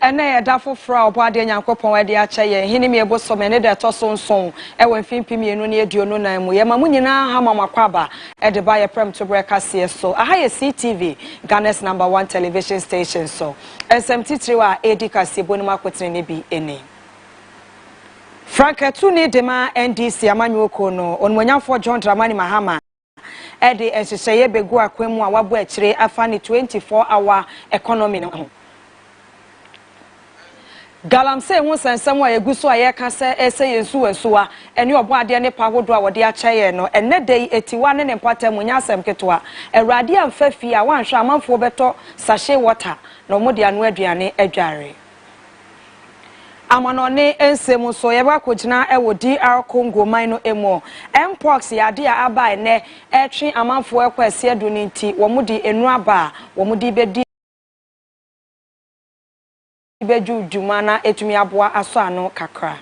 ene ye da foforo obo ade nyankopon we de ache ye hini me eboso me ne de to so nson e we mfimpi mienu ne aduonu nan mu ye ma munyina ha makwaba e de ba ye prem to broadcast so aha ye CTV Ghana's #1 television station so SMT3 wa edika siebonu makwetene ne bi ene Franketuni dema NDC amanyoko no onwanyafo John Dramani Mahama ede ehyehyeye begu akwemu a wabo akire afa ne 24-hour economy no Galamse hu sansam a yeguso a ye ka se ese yensu wensuwa ene obo ade ne pa hodo a wode akyeye no enne dei etiwa ne mpata munya asem ketwa awrade amfa fi a wanhwe amanfo beto sachet water no mode anu aduane adware amanone ensemu so ye ba kogina e wo DR Congo mine emo mpox ya de aba ene etwe amanfo ekwase edu ni nti wo mudi enu aba wo mudi bedi beju jumana etumi aboa aso ano kakra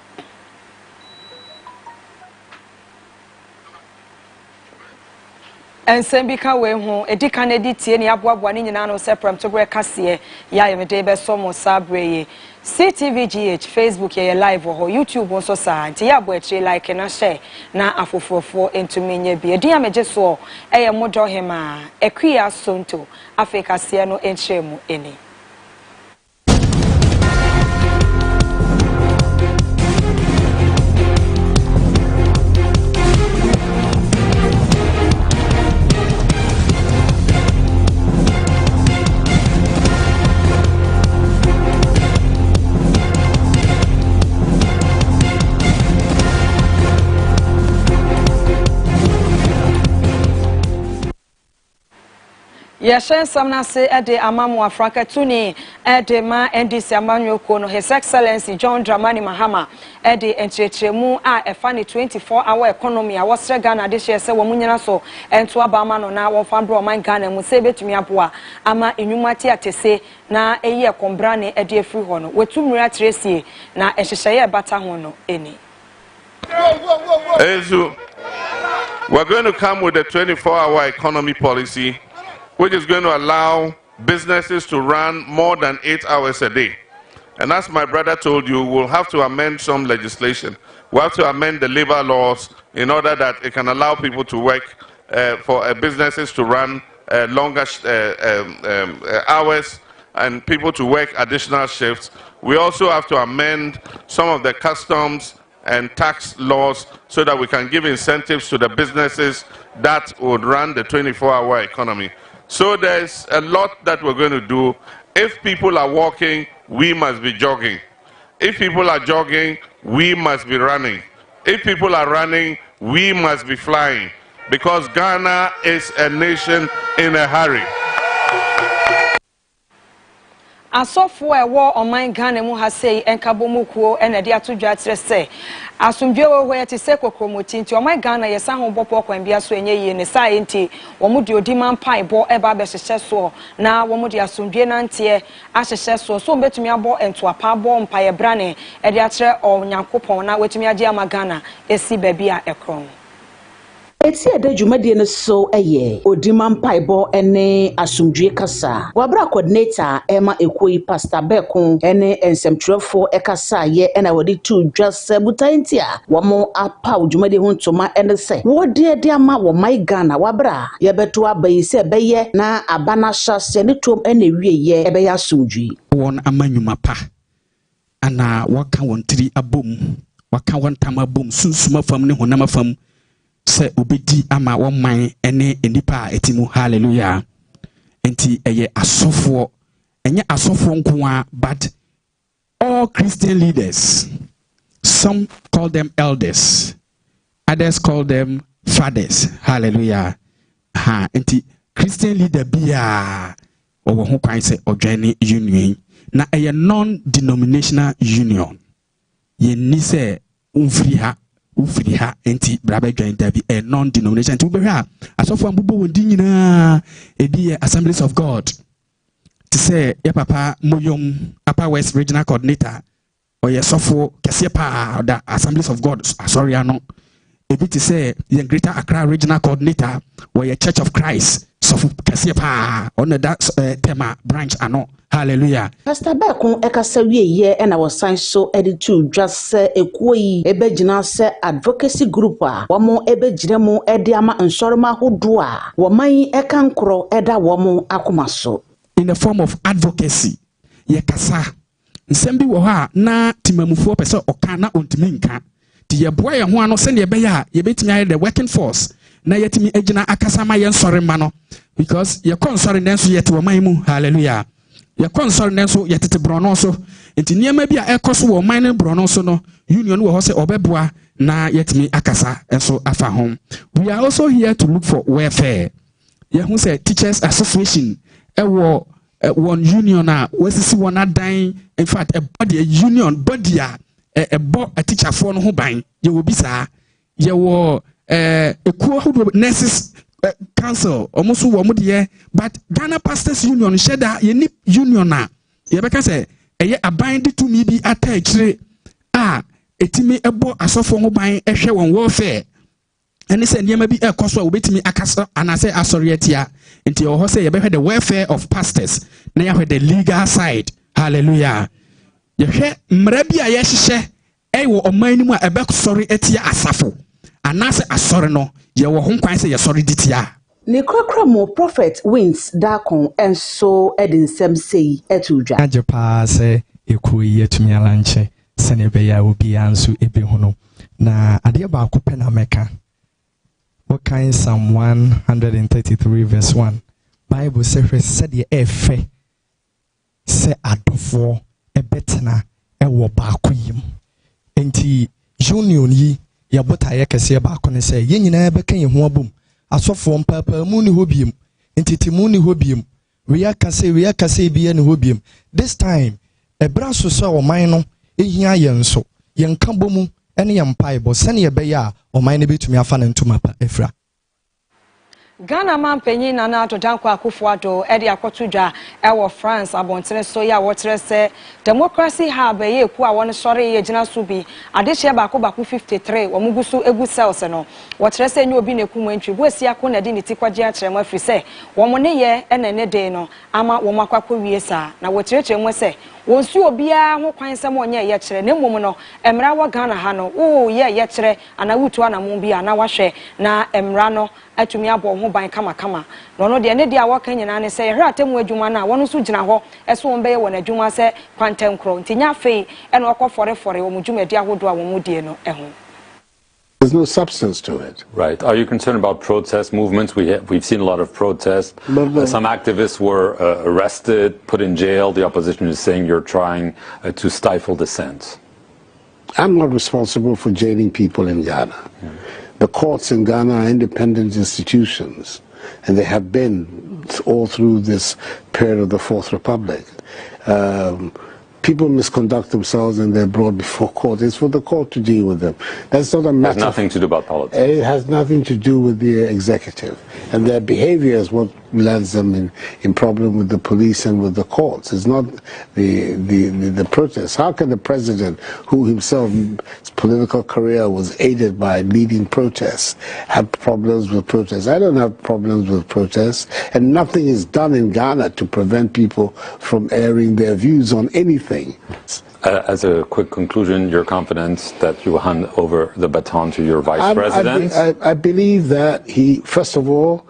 ensembi ka we hu edika na editie ni aboa ni nyina no seprem to bre kase ya yemede be so mo sabreye CTVGH Facebook ye live ho YouTube nso sa nti ya bo echi like na share na afofofo entumi nya bi edi ameje so eye mojo hema Akua Sonto Africa se no enchemu eni Yeshen samna se ede amamu Africa tuni ede ma NDC amanyoko no His Excellency John Dramani Mahama ede enchechemu a efa ne 24-hour economy a wosre Ghana de se wo munyina so ento abama no na wo fambro man Ghana mu se betumi aboa ama enwumati atese na eyi ekombra ne ede afri ho no wetumura tresie na ehyehyeye bata ho no eni Ezu, we're going to come with a 24-hour economy policy which is going to allow businesses to run more than 8 hours a day. And as my brother told you, we'll have to amend some legislation. We'll have to amend the labor laws in order that it can allow people to work, for businesses to run longer hours and people to work additional shifts. We also have to amend some of the customs and tax laws so that we can give incentives to the businesses that would run the 24-hour economy. So there's a lot that we're going to do. If people are walking, we must be jogging. If people are jogging, we must be running. If people are running, we must be flying. Because Ghana is a nation in a hurry. Asofo ewo oman Ghana mu ha sei enkabomukuo ena de atodwa kire se asomdwe wo ho yete se kokromoti nti oman Ghana yesa ho bopo kwan bia so enye yie ne sai nti wo mu de odiman pai bo eba be hyehye so na wo mu de asomdwe nante a hyehye so betumi abo ento apa bo mpaye brane e de akire onyankopon na wetumi age ama Ghana esi babia ekron Eti ede dwumade no so eye odiman paibo ene asumdwe kasa wabra coordinator ema ekoi pastor Bekon ene ensemtwerefo ekasa ye ena wodi tu dwase butanti a womo apa dwumade ho ntoma ene se wodi de ama wo mai Ghana wabra ye beto abayi se beye na abana hyase ne tom ene wieye ebe ya asumdwe won amanyuma pa ana waka won tiri abom waka won tam abom sunsuma fam ne honama fam se obedi ama woman ene enipa etimu hallelujah enti eye asofo enye asofo nkoa but all Christian leaders, some call them elders, others call them fathers, hallelujah enti Christian leader bia owo ho kwan se odwane union na eye non-denominational union ye ni se ufiri ha enti brabe join dabi a non-denomination to be ha asofo ambubo wondi nyina edi Assemblies of God to say ya papa moyom Upper West regional coordinator or ye sofo kese pa da Assemblies of God sorry ano ebi te say the Greater Accra Regional Coordinator where Church of Christ so kase pa on that tema branch ano. Hallelujah. Pastor Bekun ekasa wie ye na wosan so editu just ekuo yi ebegyina se advocacy group a womo ebegyina mu ede ama nsoroma hodo a woman ekankro eda womo akoma so in the form of advocacy. Ye kasa nsembi wo ha na timamufuo pese oka na ontimi nka ti ye boa ye ho ano se ne be ya ye betimi aye the working force na yetimi agina akasa ma ye nsore ma no because ye konsore nenso yete woman mu. Hallelujah. Ye konsor nenso yetete brono so enti niema bi a ekoso wo man ne brono so no union wo ho se obeboa na yetimi akasa enso afa home. We are also here to look for welfare. Ye hu say teachers association ewo one union a wasisi one adan, in fact a body, a union body a teacher for no ho ban ye will be sa ye wo Akua nurses council almost wo mo de but Ghana Pastors Union sheda ye ni union a ye beka say eye aban de to me bi atachire a etimi ebo asofo ho ban ehwe won welfare and say niema bi ekoso a obetimi akasa anase asorietia nti o ho say ye be the welfare of pastors na ye the legal side. Hallelujah. Ye hwe mra bi a ye hye wo oman ni mu a ebe sorry etia asafo anase asore no ye wo ho kwan say ye sorry ditia ne kokra mo prophet wins dakon enso edinsem sei etudwa ajepa se ekuyi etumi alanche sene be ya obi anso ebe hono na ade ba akopɛ na meka. What kind Psalm 133 verse 1 Bible said ye efe se adofo ebetena ewo baako yim enti union yi ya bota ye kese baako ne se ye nyina beka ye ho abom asofo mpapa mu ni hobiem enti timu ni hobiem we akase bi ye ni hobiem this time ebra so so oman no ehia ye nso ye nka bomu ene ye mpai bo sene ye be ya oman ne betumi afa ne ntoma pa efra Ghana man penyin na na Danko Akufo-Addo edi akotudwa ewo France abontere so ya wotere se democracy hub ye ku a won sori ye gina so bi adehye ba ko 53 wo mugusu egu cells no wotere se nyi obi na ku mantwi bo esi akọ na di ni tikwaje a kire ma firi se wo mo ne ye ene ne de no ama wo makwakọ wie sa na wotere kire mo se wonsu obia ho kwan se mo nye ye kire na mmom no emra wo Ghana ha no wo ye kire ana wutu ana mo bi ana wahwe na emra no atumi abo ho ban kama no de ne dia waka nyina ne se hwe atemu adwuma na wono so gina ho eso won be ye won adwuma se kwantem kro ntinya fei ene okofore wo mudwuma dia hodo a wo mudie no eho. There's no substance to it. Right. Are you concerned about protest movements? We've seen a lot of protests. Some activists were arrested, put in jail. The opposition is saying you're trying to stifle dissent. I'm not responsible for jailing people in Ghana. The courts in Ghana are independent institutions, and they have been all through this period of the Fourth Republic. People misconduct themselves and they're brought before court. It's for the court to deal with them. That's not a matter. It has nothing to do about politics. It has nothing to do with the executive. And their behavior is what lands them in problem with the police and with the courts. It's not the protests. How can the president, who himself, his political career was aided by leading protests, have problems with protests? I don't have problems with protests. And nothing is done in Ghana to prevent people from airing their views on anything. As a quick conclusion, you're confident that you will hand over the baton to your vice president? I believe that first of all,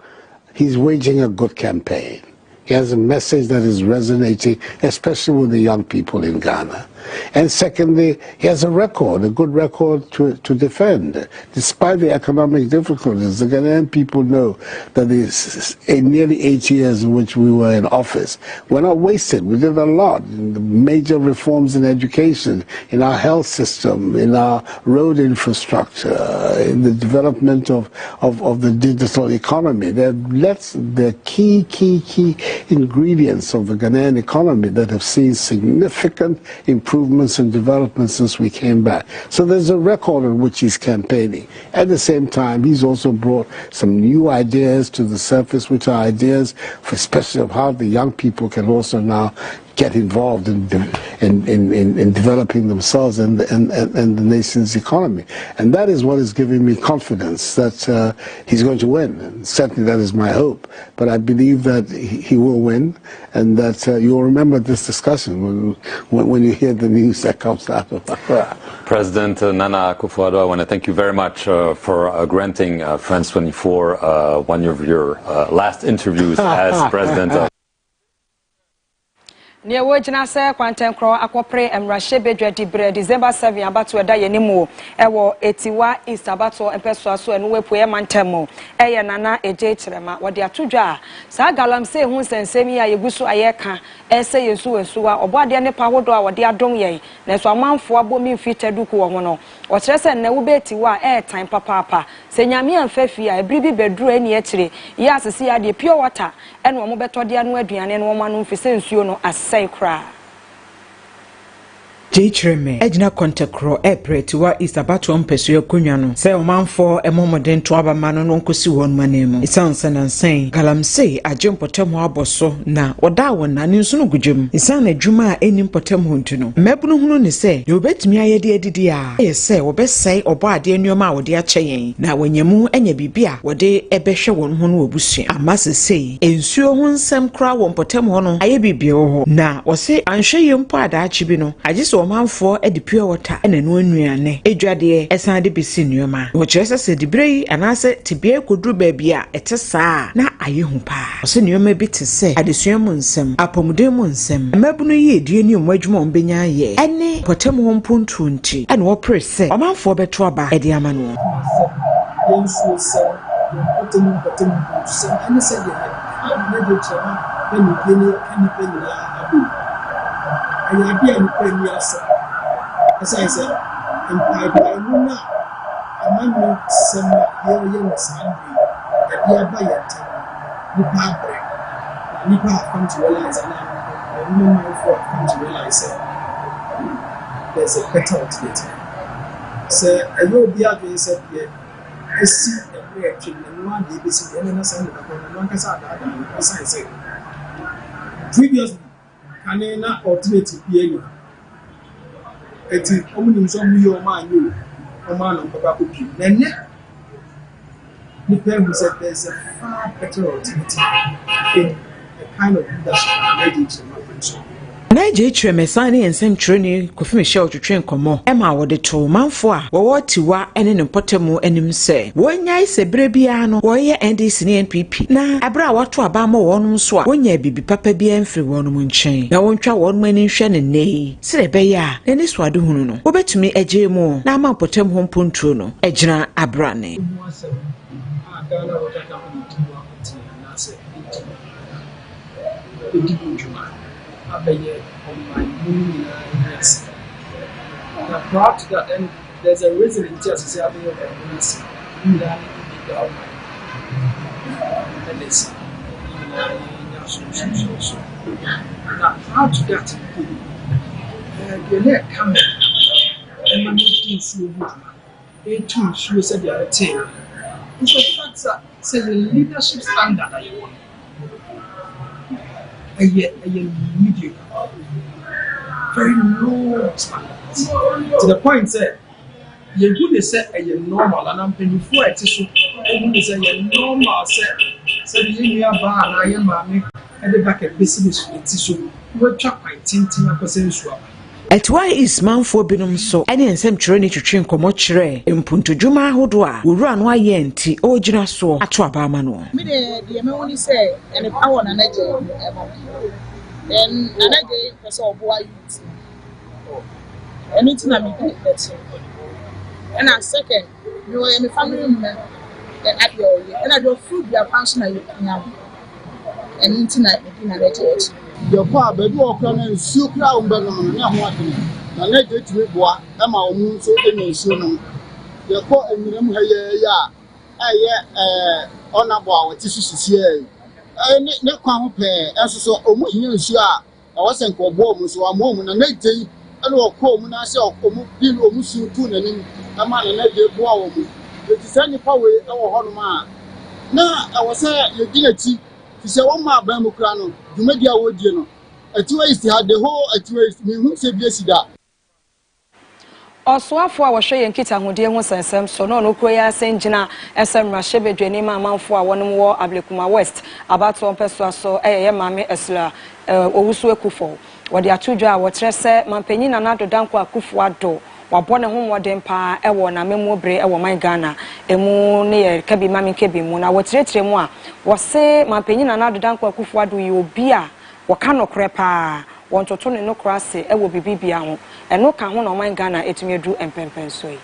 he's waging a good campaign. He has a message that is resonating, especially with the young people in Ghana. And secondly, he has a good record to defend. Despite the economic difficulties, the Ghanaian people know that in nearly 8 years in which we were in office, we're not wasted. We did a lot. Major reforms in education, in our health system, in our road infrastructure, in the development of the digital economy. They're key ingredients of the Ghanaian economy that have seen significant improvements and developments since we came back. So there's a record on which he's campaigning. At the same time, he's also brought some new ideas to the surface, which are ideas, especially of how the young people can also now get involved in developing themselves and the nation's economy. And that is what is giving me confidence that he's going to win. And certainly that is my hope. But I believe that he will win, and that you'll remember this discussion when you hear the news that comes out of Accra. President Nana Akufo-Addo, I want to thank you very much for granting France 24 one of your last interviews as president of near Wojina say Quantum Crow Aquapre and Rashebe Dread December 7 about to die anymore. Ewo Etiwa East Abato and Peswaso and Wepoe Mantemo. Eya Nana Eje Trema, what they are to jar. Sagalam say who send Semia Yegusu Ayeka, Ese Yesu and Sua, or Badia Nepahodo, or dear Dongye, Neswa man for booming fitted Duku or Mono. Or Tressa Neube Tiwa air time papa. Senyami and Fefia, a bribi bedru any etri. Yes, see the pure water, and one better dear Nwedian and woman who fisses you know as say cry. Jtreme ejina kontekro epretiwa is about to pesuo kunwano say omanfo emomoden to abamano no nkosi won manemu isanse na nsen galamsey agempotemu aboso na oda wona ne nso no gudwem isan adwuma a enim potem hontu no mebunu hunu ne say ye obetumi ayede adidi a ye say obesai obo ade anuoma a wode acheyen na wanyemu enya bibia wode ebehwe won ho no obusu amase say ensuo ho nsem kra won potem ho no aye bibia ho na wose anhwe yempo ada achibi no agiso omanfo edi pure water ena no anuane edwade esan de bisi nuoma wo kyerese se dibrei anase tibie kodru baabia etesa na ayehu pa ose nuoma bi te se adesuamu nsem apomuden mu nsem mabunu yi edie ni omwadwuma ombenya ye ene potem ho mpuntu nti ena wo prese omanfo beto aba edi amano yensu se potem se ene se de na de chama eni peni abu ayadi and premiers as I said, and Pina, a man some young Sunday, that they are by a time. Nipa come to realize, and I remember come to realize there's a better alternative. So I will be against it. I see a reaction, and one day they see any Sunday, and one as I said. Previously, Canena alternative being eti omunim so mu yo man you o man on papa kopi nene the parents said there's a far better alternative in the kind of leadership that they do. Naija mesani ensem treni kofi Michelle twetwen komo ema wode to manfo a wo tiwa ene ne potemu enim se wonyai se brebia no wo ye NDC ne NPP na abra wato aba ma wonum so a wonya bibi papa bia mfiri wonum nchen na wontwa wonum ani hwe ne nei sire be ya ne so ade hunu no wobetumi agye mu na ama potemu ho mpuntuo no agina abrane Now, prior to that, then there's a reason in just serving of evidence. Now, prior to that, you're not coming and you're making sure they too should say the other thing. It's the fact that say the leadership standard that you want. And yet, mediocre, very low standards. To the point that you would say a normal, and I'm paying for it. So, you would say a normal, say you are bad, I am mammy, and the back at business with tissue. We're trapped by tinting a percentage. Etwa is manfo binom so ene ensem twere ne twetwe nkomo kyere mpunto dwuma ahodo a wura no aye nti ogina so ato abama no me de me woni say ene power na naje then na naje person obo ayuti anything na me do that and a second you are my family member then at your and I do food your function you anything na me na naje your pa be do okra na nsuo kra wo be no na ho ade na na de tumi boa na ma wo mu so e na nsuo no ye ko enyiram ha ye ya aye ona boa wo ti susisi ne kwa ho pe enso so omu hinya nsuo a wo sen ko boa mu so amo mu na na de ene wo ko mu na se omu bi no omu su tu na nim na ma na de boa wo mu ti se nipa we e wo ho no ma na wo se ye gina ti ti se wo ma ba mu kra no dumadia wo die no Atiwa is the whole Atiwa is me who say biesida. Osoafo a wɔhwɛ yɛn kita hodie ho sensɛm so no no kuro ya sengyina SM Rahye bedwani ma amanfo a wɔnom wɔ Ablekuma West abato mpɛso so ɛyɛ maame Esla owusu ekufo wɔde atodwa a wɔtrɛ sɛ mampanyin na nadodanko akufo ado wabɔ ne ho modern pa ɛwɔ na memobre ɛwɔ man Ghana emu ne yɛ kabi mame kabi mu na wɔtretre mu a wɔse mampanyin na nadodanko akufo ado yi obi a wɔka no korɛ pa wɔntoto ne no krase ɛwɔ bibibia ho ɛno ka ho na man Ghana etumi edu empempen so yi.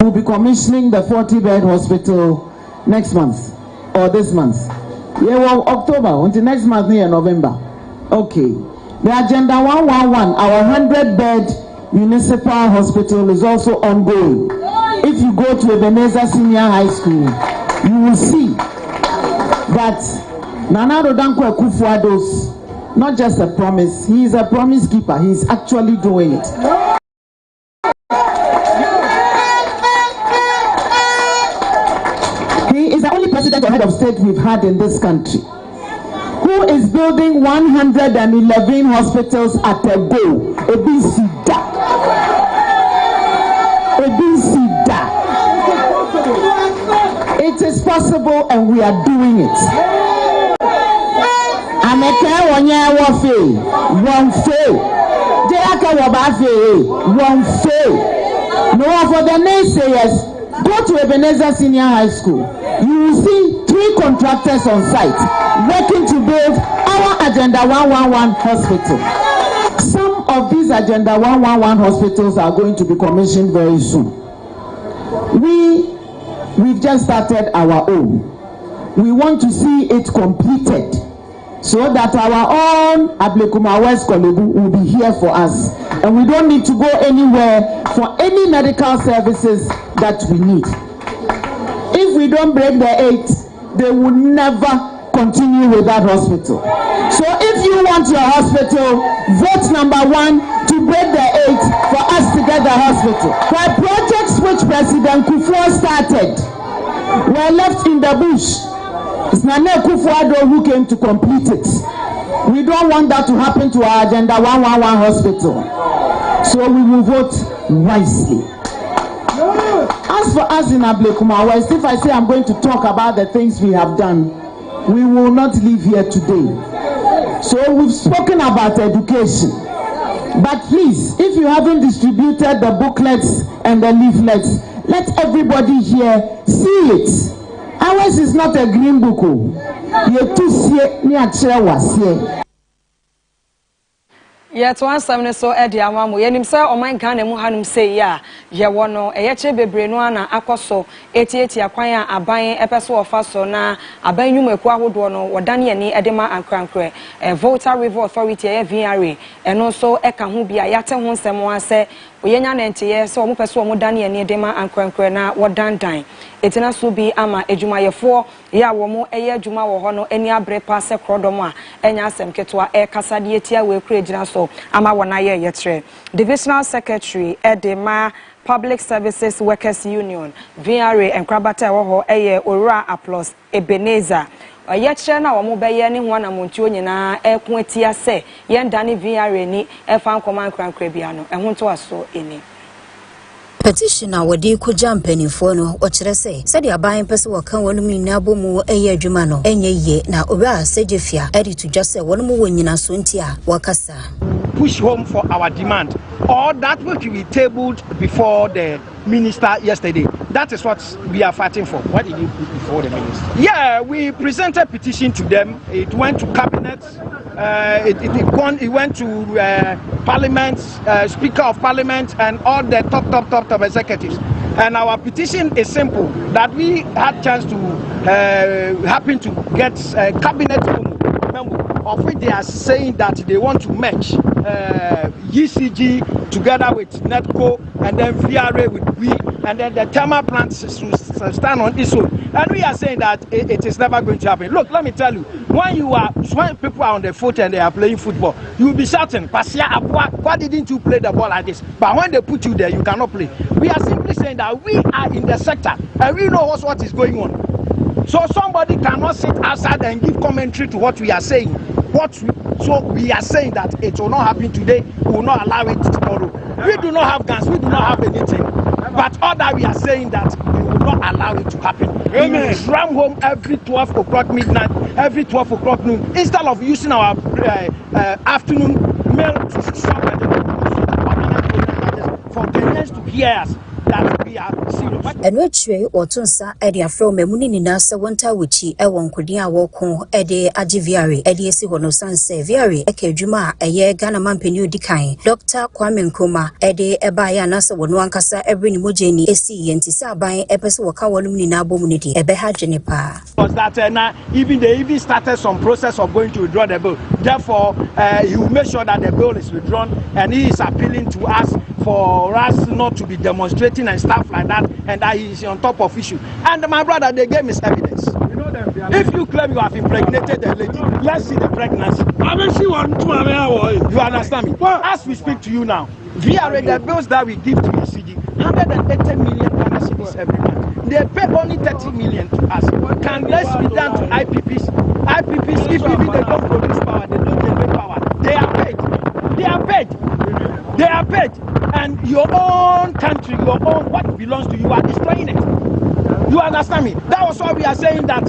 We'll be commissioning the 40-bed hospital next month or this month. Yeah, well, October until next month near November. Okay. The agenda 111, our 100-bed municipal hospital is also ongoing. If you go to Ebenezer Senior High School, you will see that Nana Dodanko Akufo-Addo's not just a promise, he is a promise keeper. He is actually doing it. He is the only president or head of state we've had in this country who is building 111 hospitals at a go. Ebisida. It is possible and we are doing it. Ameke wonye wofe won fail. Deyaka wobafe won fail. No, for the naysayers, go to Ebenezer Senior High School. You will see 3 contractors on site working to build our Agenda 111 hospital. Some of these Agenda 111 hospitals are going to be commissioned very soon. We've just started our own. We want to see it completed, so that our own Ablekuma West Kolebu will be here for us. And we don't need to go anywhere for any medical services that we need. If we don't break the 8, they will never continue with that hospital. So if you want your hospital, vote number 1 to break the 8 for us to get the hospital. Where projects which President Kufuor started were left in the bush, it's Nana Akufo-Addo who came to complete it. We don't want that to happen to our Agenda 111 hospital. So we will vote wisely. As for us in Ablekuma West, if I say I'm going to talk about the things we have done, we will not leave here today. So we've spoken about education. But please, if you haven't distributed the booklets and the leaflets, let everybody here see it. Ours is not a green book. You too see ni achire wase. Yet one samne so edi amamu yenim se oman Ghana mu hanum sei ya ye wono eyeche bebre no na akoso etieti akwan a aban epeso ofa so na aban nwum eku ahodo no wodane ani edema ankrankre Volta River Authority e VRA eno so eka ho bia yate ho nsem wa se oyenya na nteye se omo peso omo dane ani edema ankrankre na wodandan etina so bi ama edwumayefo ya wo mo eye adwuma wo ho no ani abre pa se krodom a enya asem ketwa e kasade etia we kura gina so ama wona ye yetre Divisional Secretary Edema Public Services Workers Union VRA enkrabata wo ho eye Ora Applause Ebenezer yetre na wo mo beye ne ho na montuo nyina ekun atia se ye ndane VRA ni efa nkoma nkrankra bia no ehun to aso eni petition awadi ko jampanifo no o kire se said aban pese wokan wonum nyina bomu eye adwuma no enye ye na obra segefia edi to just say wonum wonyina so ntia wakasa push home for our demand or that which we tabled before the minister yesterday. That is what we are fighting for. What did you put before the minister? Yeah, we presented a petition to them. It went to cabinet. It went to parliament, speaker of parliament, and all the top executives. And our petition is simple: that we had chance to happen to get cabinet member, of which they are saying that they want to merge UCG together with NETCO and then VRA with we, and then the thermal plants to stand on its own. And we are saying that it is never going to happen. Look, let me tell you, when people are on the foot and they are playing football, you will be shouting, Pasia Akua, why didn't you play the ball like this? But when they put you there, you cannot play. We are simply saying that we are in the sector and we know what is going on. So somebody cannot sit outside and give commentary to what we are saying. So we are saying that it will not happen today, we will not allow it tomorrow. We do not have guns, we do not have anything. But all that we are saying that we will not allow it to happen. We will drum home every 12 o'clock midnight, every 12 o'clock noon, instead of using our afternoon mail to somebody for Kenyans to hear us. We are serious. And which way or Tunsa Edia from Memuni Nasa Wanta Wichi, Ewon Kudia Woko, Ede Ajiviari, Ediesi Hono Sanse, Viari, Eke Juma, a year Ghana Mampenu Dikai, Dr. Kwame Nkrumah, Ede Ebaya Nasa Wonuankasa, Ebrini Mujeni, Esi, and Tisa buying Epeso Wakawalumni Nabomunity, Ebeha Jenipa. Was that even they even started some process of going to withdraw the bill. Therefore, he will make sure that the bill is withdrawn, and he is appealing to us for us not to be demonstrating and stuff like that, and that he is on top of issue. And my brother, they gave me evidence. You know them, if you claim you have impregnated a lady, let's see the pregnancy. You understand me? As we speak to you now, via the bills that we give to ECG, 180 million Ghana cedis every month. They pay only 30 million to us. Can this be done to IPPs? IPPs, if even they don't produce power, they don't generate power. They are paid. They are paid. They are paid. And your own country, your own what belongs to you, are destroying it. You understand me? That was why we are saying that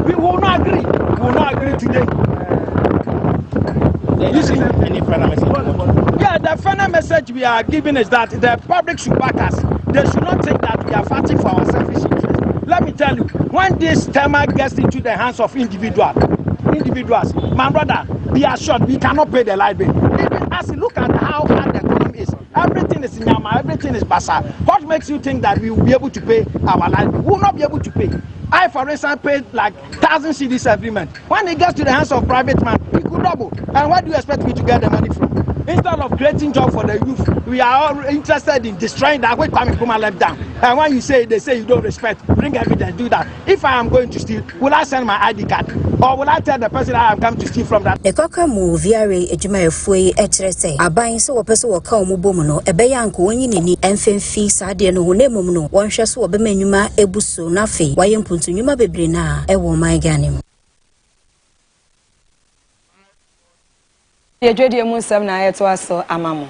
we will not agree. We will not agree today. You see? Any final message? Yeah, the final message we are giving is that the public should back us. They should not think that we are fighting for our selfish interests. Let me tell you, when this terminal gets into the hands of individuals, my brother, be assured we cannot pay the light bill. Even as you look at how hard the economy is, everything is in Yama, everything is Basa. What makes you think that we will be able to pay our light bill? We will not be able to pay. I, for instance, paid like 1,000 cedis every month. When it gets to the hands of private man, we could double. And where do you expect me to get the money from? Instead of creating jobs for the youth, we are all interested in destroying that way Kwame Nkrumah left down. And when they say you don't respect, bring evidence, do that. If I am going to steal, will I send my ID card? Or will I tell the person I am come to steal from that? The Coca move Viare, Ejuma Fui, Etrese, a buying so a person will come Mubomono, a bayanko, when you need infant fees, I didn't know Nemono, one shall swap a menuma, Ebuso, Nafi, why you put to Numa Bebrina, a woman ganim. Ye dwedi emu nsem na ayeto aso amamo.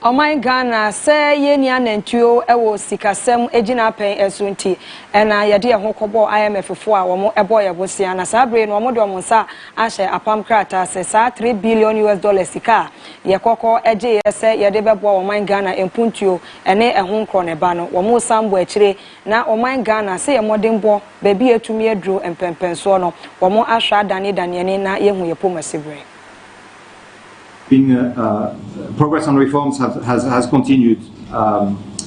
Oman Ghana say yeni anantuo ewo sikasem ejina pen esunti ena yede ho kobo IMF fo a wo ebo yebosia na sabre no mo de mo nsa ahye apam krata se sa $3 billion sika ye kokko eje yese yede bebo Oman Ghana empuntuo ene ehun kro ne ba no wo mo sambo akire na Oman Ghana say ye modembo ba bi etumi aduro empempenso no wo mo ahwa dane na yehu ye pomasibre. Progress on reforms has continued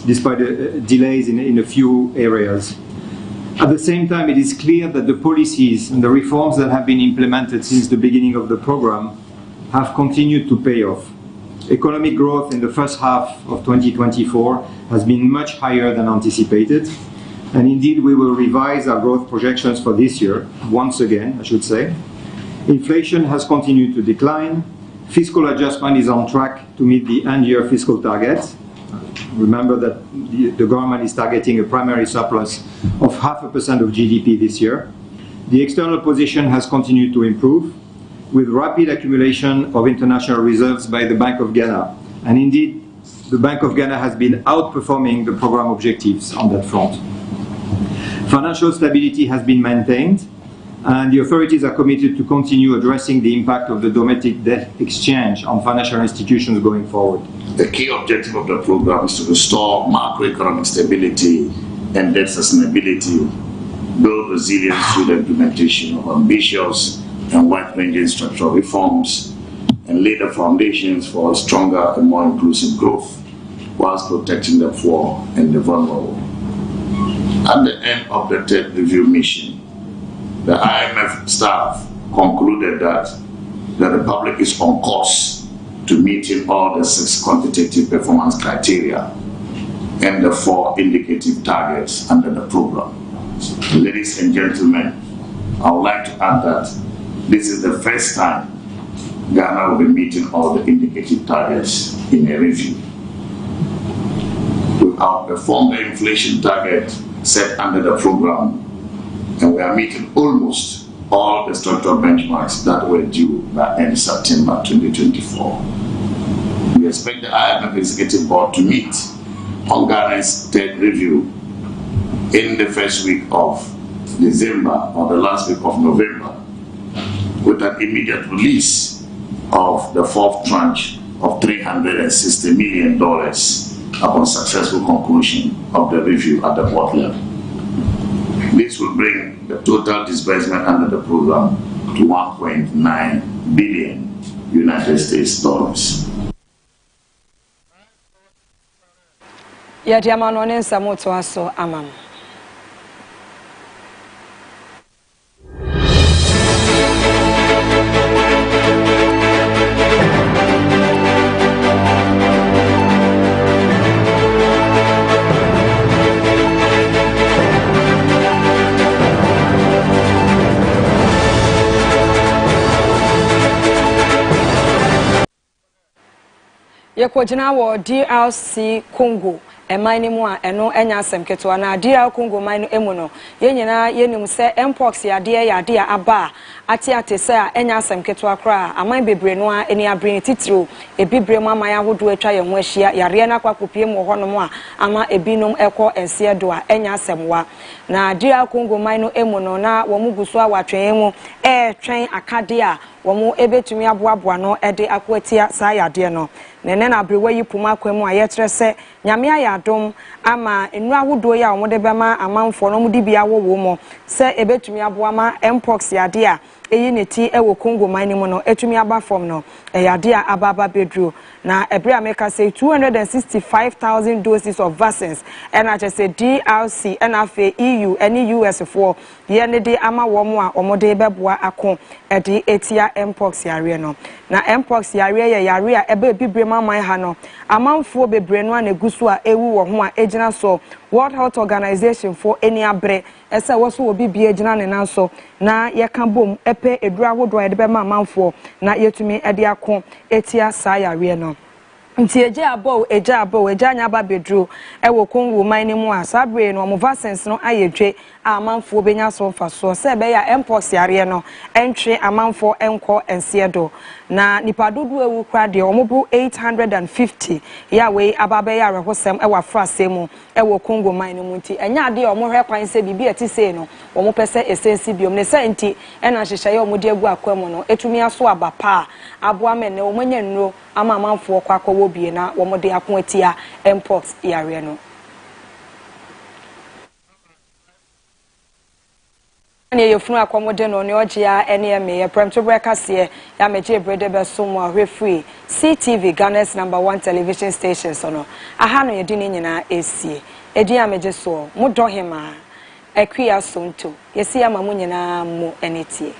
despite delays in a few areas. At the same time, it is clear that the policies and the reforms that have been implemented since the beginning of the program have continued to pay off. Economic growth in the first half of 2024 has been much higher than anticipated, and indeed we will revise our growth projections for this year, once again, I should say. Inflation has continued to decline. Fiscal adjustment is on track to meet the end-year fiscal targets. Remember that the government is targeting a primary surplus of 0.5% of GDP this year. The external position has continued to improve, with rapid accumulation of international reserves by the Bank of Ghana. And indeed, the Bank of Ghana has been outperforming the program objectives on that front. Financial stability has been maintained, and the authorities are committed to continue addressing the impact of the domestic debt exchange on financial institutions going forward. The key objective of the program is to restore macroeconomic stability and debt sustainability, build resilience through the implementation of ambitious and wide-ranging structural reforms, and lay the foundations for a stronger and more inclusive growth, whilst protecting the poor and the vulnerable. At the end of the third review mission, the IMF staff concluded that the Republic is on course to meeting all the 6 quantitative performance criteria and the 4 indicative targets under the program. Ladies and gentlemen, I would like to add that this is the first time Ghana will be meeting all the indicative targets in a review. We've outperformed the inflation target set under the program, and we are meeting almost all the structural benchmarks that were due by end September 2024. We expect the IMF Executive Board to meet on Ghana's 3rd review in the first week of December or the last week of November, with an immediate release of the 4th tranche of $360 million upon successful conclusion of the review at the board level. This will bring the total disbursement under the program to $1.9 billion United States dollars. Yadiamano Samoto aso amam. Yekojina wo DRC Congo emani mu a eno enya asem keto na DR Congo mine emu no yenyina yenim se mpox yade aba ate se a enya asem keto akra aman bebre no a eni abre titiro ebibre mu aman ahodo atwa ye ho ahia yare na kwakopie mu hono a ama ebinom ekọ ense do a enya asemwa na DR Congo mine emu no na wo muguso a watwen mu twen akade a wo mu ebetumi aboaboa no ede akwatia sa yade no nene na brewa yi puma kwemu a yetre se nyame ayadom ama enu ahodo ya omode bema amanfo no mudi bia wo mo se ebetumi aboa ma mpox yade a eyi neti ewo Congo mine mu no etumi aba form no yade a ababa bedru na ebre America say 265,000 doses of vaccines and I just say DRC and afa EU any US for ye ne de ama wo mo a omode beboa akon ede etia mpox yare no na mpox yare ye yare a ebe bibre man ha no amanfo bebre no aneguso a ewu wo ho a ejina so World Health Organization for any abre ese wo so obi bia ejina ne nanso na ye kan bom epe edura hodo ye de be ma amanfo na yetumi ede akon etia sa yare no nti eja abo anya ba bedru ewo Congo mine mu asabre no mo vaccines no ayedwe amanfo benya so mfaso se be ya mpox yare no entwe amanfo enko ensiedo na nipa dodo ewu kra de omobu 850 ya we ababe ya rehosem ewa frase mu ewo Congo mine mu nti enya ade omo hwe kwan se bibi ati se no omo pese esensi biom ne se nti ena hyehyeye omo de egu akwam no etumi aso abapa abo amene omo nya nnuro ama amanfo kwa akwo bie na omo de akon atia mpox yare no Anye yefunu akomode no ne ogya ene eme ye premto breakase ya meje brede be so mo ahwefui CTV Ghana's #1 television station so no aha no yedi ne nyina esie edi ameje so mo dohema Akua Sonto yesi ama mo nyina mo enetie